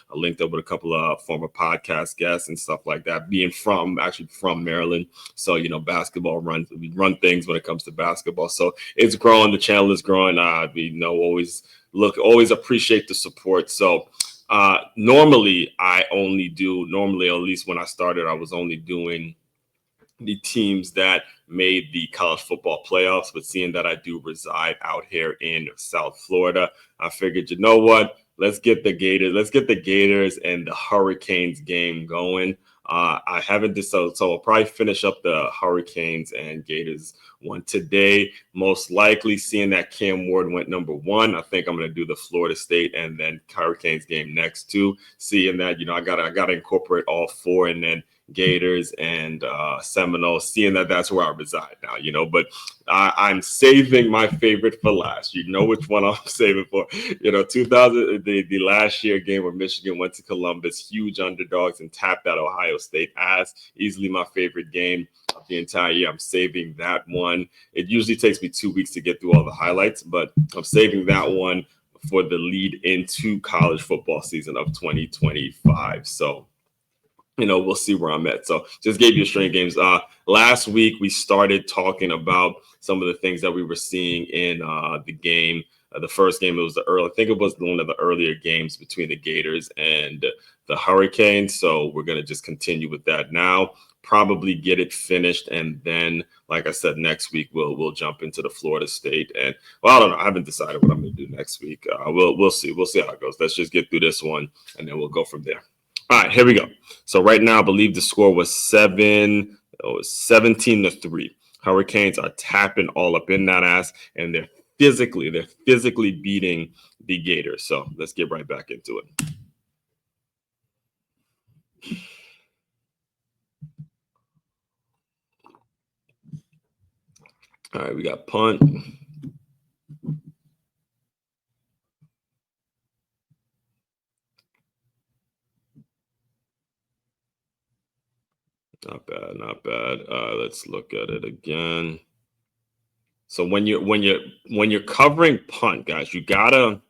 I linked up with a couple of former podcast guests and stuff like that, being from Maryland. So, basketball we run things when it comes to basketball. So it's growing. The channel is growing. Always appreciate the support. So normally, at least when I started, I was only doing the teams that made the college football playoffs. But seeing that I do reside out here in South Florida, I figured, you know what? Let's get the Gators and the Hurricanes game going. I haven't decided, so I'll probably finish up the Hurricanes and Gators one today. Most likely, seeing that Cam Ward went number 1, I think I'm going to do the Florida State and then Hurricanes game next too. Seeing that, I gotta incorporate all 4, and then Gators and Seminoles, seeing that that's where I reside now, but I'm saving my favorite for last. You know which one I'm saving for. the last year game where Michigan went to Columbus, huge underdogs, and tapped that Ohio State ass. Easily my favorite game of the entire year. I'm saving that one. It usually takes me 2 weeks to get through all the highlights, but I'm saving that one for the lead into college football season of 2025. So we'll see where I'm at. So just gave you a string of games. Last week, we started talking about some of the things that we were seeing in the game. The first game, I think it was one of the earlier games between the Gators and the Hurricanes. So we're going to just continue with that now, probably get it finished. And then, like I said, next week, we'll jump into the Florida State. And, I don't know. I haven't decided what I'm going to do next week. We'll see. We'll see how it goes. Let's just get through this one, and then we'll go from there. All right, here we go. So right now, I believe the score was 17-3. Hurricanes are tapping all up in that ass, and they're physically beating the Gators. So let's get right back into it. All right, we got punt. Not bad. Let's look at it again. So when you're covering punt, guys, you gotta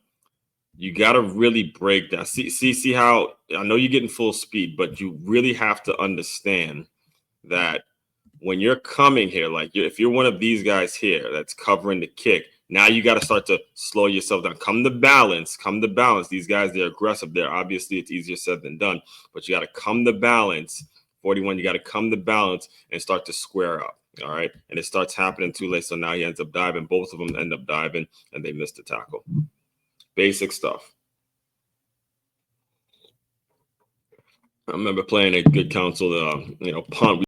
really break down. See how I know you're getting full speed, but you really have to understand that when you're coming here, like if you're one of these guys here that's covering the kick, now you got to start to slow yourself down. Come to balance. These guys, they're aggressive. Obviously it's easier said than done, but you got to come to balance. 41, you got to come to balance and start to square up. All right. And it starts happening too late. So now he ends up diving. Both of them end up diving, and they missed the tackle. Basic stuff. I remember playing a good counsel, punt.